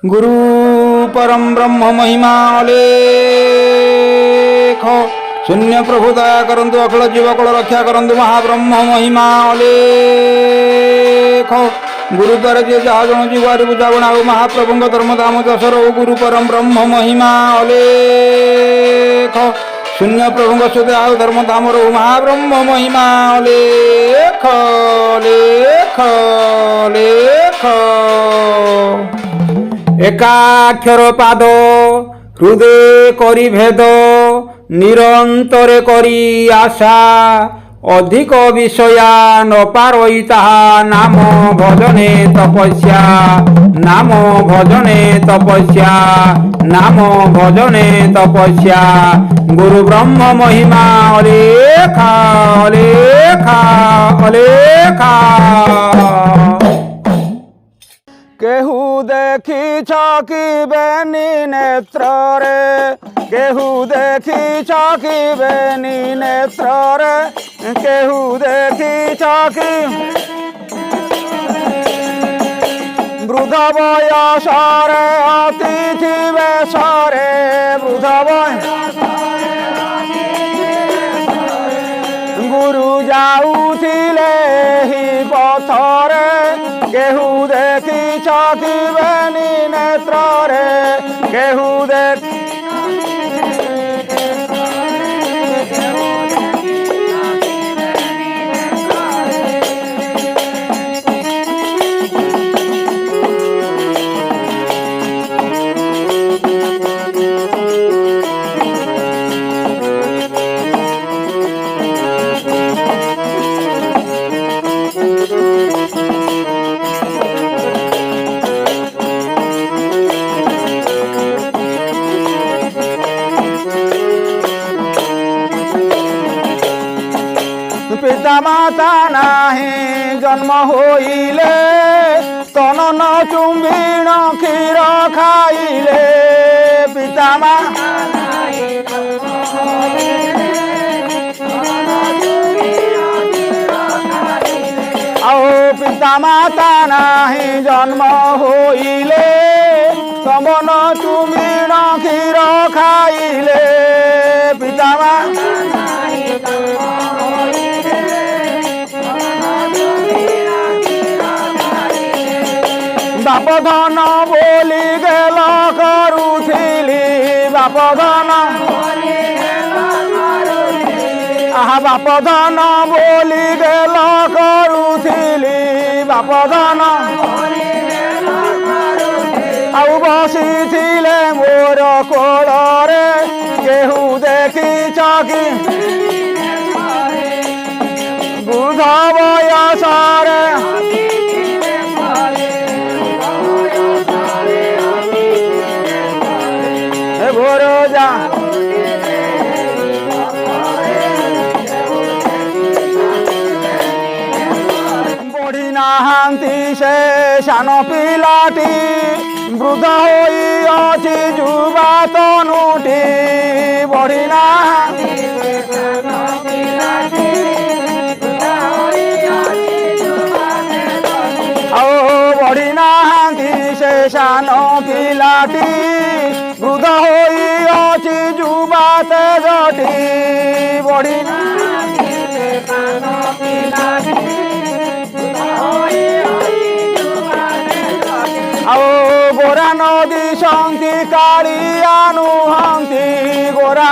गुरु परम ब्रह्म महिमा अलेख। शून्य प्रभु दया करंतु अखिल जीवकुल रक्षा करंतु महाब्रह्म महिमा अलेख। गुरुद्वार जी जहा जन जीवारी पूजा बनाऊ महाप्रभु धर्मधाम दशर गुरु परम ब्रह्म महिमा अलेख। शून्य प्रभु सहित आउ धर्मधाम रो महाब्रह्म महिमा अलेख लेख लेख। एकाक्षर पाद हृदय करी भेद निरंतरे करी आशा अधिक विषया न पारई ताहा नाम भजने तपस्या नाम भजने तपस्या नाम भजने तपस्या। गुरु ब्रह्म महिमा अलेखा अलेखा अलेखा। केहू देखी छकी बेनी नेत्र रे केहू देखी छकी बेनी नेत्र रे केहू देखी छकी वृद्ध बयसरे अतिथि बेशरे वृद्ध गुरु जाऊथिले ही पथरे केहू देखी छकी बेनी नेत्र रे केहू देखी पिता माता नाही जन्म होइले तन न चुंबिण क्षीर खाइले पिता माता आओ पिता माता नाही जन्म होइले तन न चुंबिण क्षीर खाइले पिता माता बाप धन बोली गेल करुथिली बाप धन आहा बाप धन बोली गेल करुथिली बाप धन आउ बसिथिले मोर कोଳରେ केहू देखी छकी बुध बयसरे भोरजा बढ़ी नाहांती से सान पिलाटी वृद्ध होई अछि जुवा तनुटी बढ़ी नाहांती बढ़ी नाहांती से सान पिलाटी वृद्ध होई अछि जुवा तेजटी बढ़ी आओ गोरा नदी शंकी कालिया नुहंती गोरा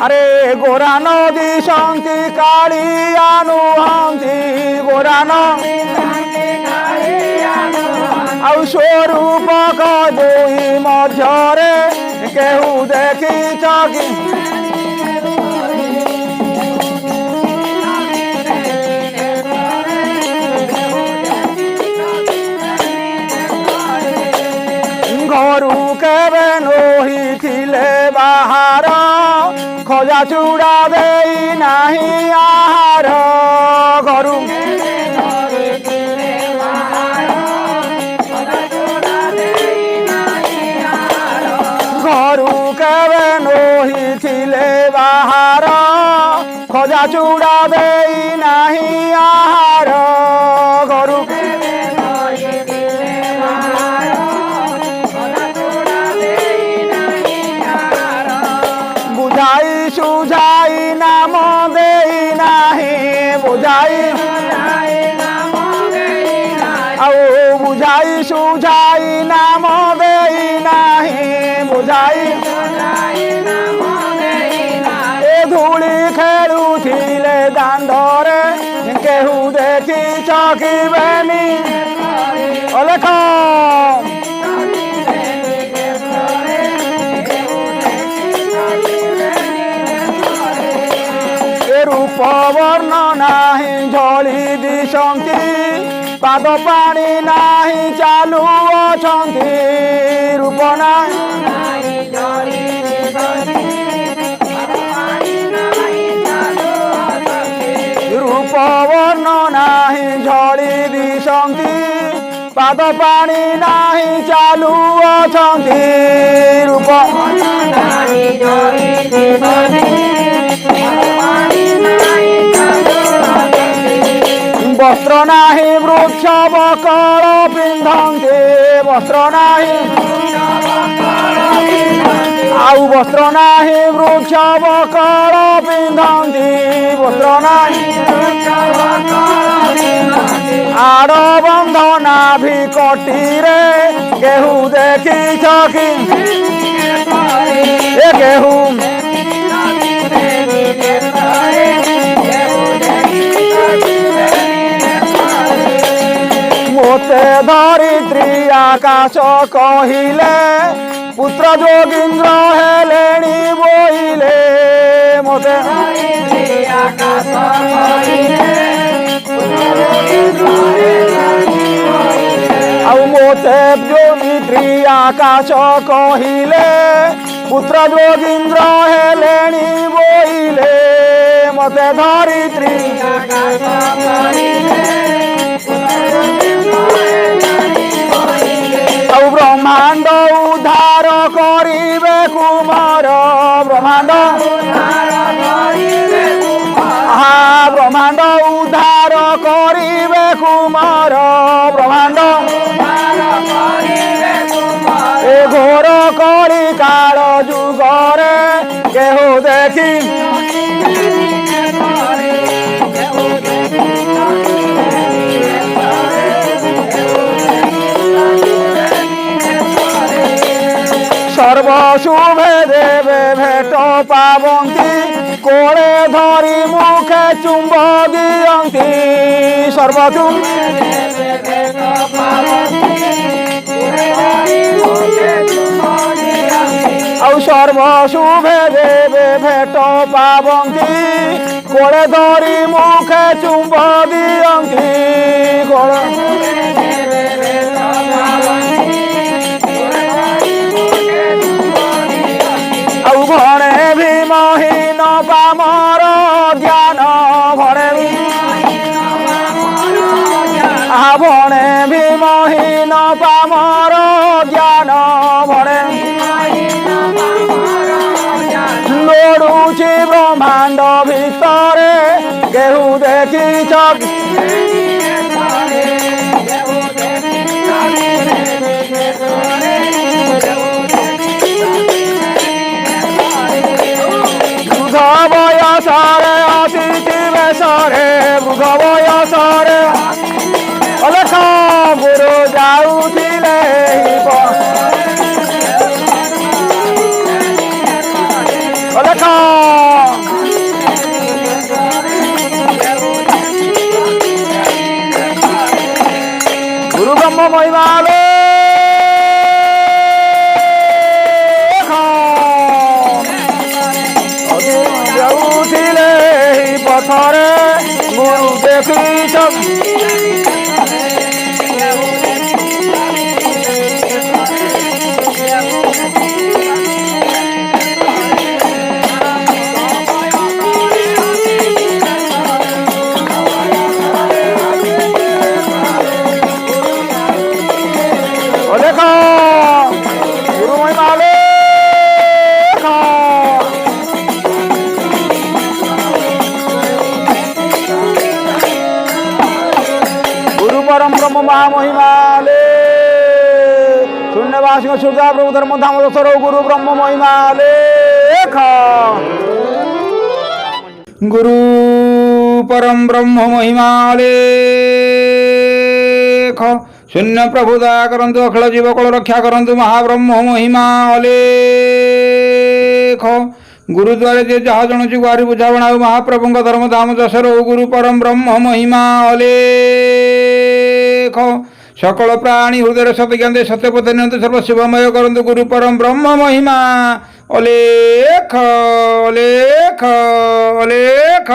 अरे गोरा नदी शंकी कालिया नुहंती गोरा आउ स्वरूप दुई मध्यरे केहू देखी छकी घरू केबे नोहिथिले बाहार खजा चूड़ा देई नाही आहार घरू घरू केबे नोहिथिले बाहार खजा चूड़ा देई नाही आहार घरू ଆଉ ବୁଝାଇ ସୁଝାଇ ନାମ ଦେଇ ନାହିଁ ବୁଝାଇ ଏ ଧୂଳି ଖେଳୁଥିଲେ ଦାଣ୍ଡରେ କେହୁ ଦେଖି ଚକିବେନି ଅଲେଖ ରୂପ ବର୍ଣ୍ଣ ନାହିଁ ଝଳି ଦିଶନ୍ତି ପାଦ ପାଣି ନାହିଁ ଚାଲୁ ଅଛନ୍ତି ରୂପ ନାହିଁ ରୂପ ବର୍ଣ୍ଣ ନାହିଁ ଝଳି ଦିଶନ୍ତି ପାଦ ପାଣି ନାହିଁ ଚାଲୁ ଅଛନ୍ତି ରୂପ ବସ୍ତ୍ର ନାହିଁ ବୃକ୍ଷ ବକଳ ପିନ୍ଧନ୍ତି ବସ୍ତ୍ର ନାହିଁ ଆଉ ବସ୍ତ୍ର ନାହିଁ ବୃକ୍ଷ ବକଳ ପିନ୍ଧନ୍ତି ବସ୍ତ୍ର ନାହିଁ ଆଡ଼ ବନ୍ଧ ନାଭି କଟିରେ କେହୁ ଦେଖିଛ କି ଏ କେହୁ ମୋତେ ଧରିତ୍ରୀ ଆକାଶ କହିଲେ ପୁତ୍ର ଯୋଗୀନ୍ଦ୍ର ହେଲେଣି ବୋଇଲେ ମୋତେ ଆଉ ମୋତେ ଧରିତ୍ରୀ ଆକାଶ କହିଲେ ପୁତ୍ର ଯୋଗୀନ୍ଦ୍ର ହେଲେଣି ବୋଇଲେ ମୋତେ ଧରିତ୍ରୀ ଆଉ ବ୍ରହ୍ମାଣ୍ଡ ଉଦ୍ଧାର କରିବେ କୁମାର ବ୍ରହ୍ମାଣ୍ଡ ବ୍ରହ୍ମାଣ୍ଡ ଉଦ୍ଧାର କରିବେ କୁମାର ବ୍ରହ୍ମାଣ୍ଡ ଏ ଘୋର କଳି କାଳ ଯୁଗରେ କେହୁ ଦେଖି সর্বশুভে দেবে ভেট পাবন্তি কোড়ে ধরি মুখে চুম্ব দিয়ন্তি সর্বচুম ଆଉ সর্বশুভে দেবে ভেট পাবন্তি কোড়ে ধরি মুখে চুম্ব দিয়ন্তি ଆଉ ଭଣେ ଭୀମହୀନ ପାମର ଜ୍ଞାନ ଭଣେ ଭଣେ ଭୀମହୀନ ପାମର ଜ୍ଞାନ ଭଣେ ଲୋଡୁଛି ବ୍ରହ୍ମାଣ୍ଡ ଭିତରେ କେହୁ ଦେଖିଛ ବୃଦ୍ଧ ବୟସରେ ଅତିଥି ବେଶରେ ବୃଦ୍ଧ ବୟସରେ ଅଲେଖ ଗୁରୁ ଯାଉଥିଲେ ଅଲେଖ ଗୁରୁ ବ୍ରହ୍ମ ମହିମାଲେ ଯାଉଥିଲେ ପଥରେ ଗୁରୁ ଦେଖିଛ ଦେଖ ଗୁରୁ ମହିମାଲେ गुरु परम ब्रह्म महामहिमाले शून्यवासी सूर्या प्रभु धर्म धाम दशर गुरु ब्रह्म महिमाले गुरु परम ब्रह्म महिमाले शून्य प्रभु दया करंतु अखिल जीवकल रक्षा करंतु महाब्रह्म महिमा अलेख गुरुद्वारे जे जहा जणुची गुहारी बुझावणा महाप्रभु धर्म धाम दशर गुरु परम ब्रह्म महिमा अलेख सकल प्राणी हृदय सत्य ज्ञान सत्यपथ नियंत्र सर्व शिवमय करंतु गुरु परम ब्रह्म महिमा अलेख अलेख अलेख।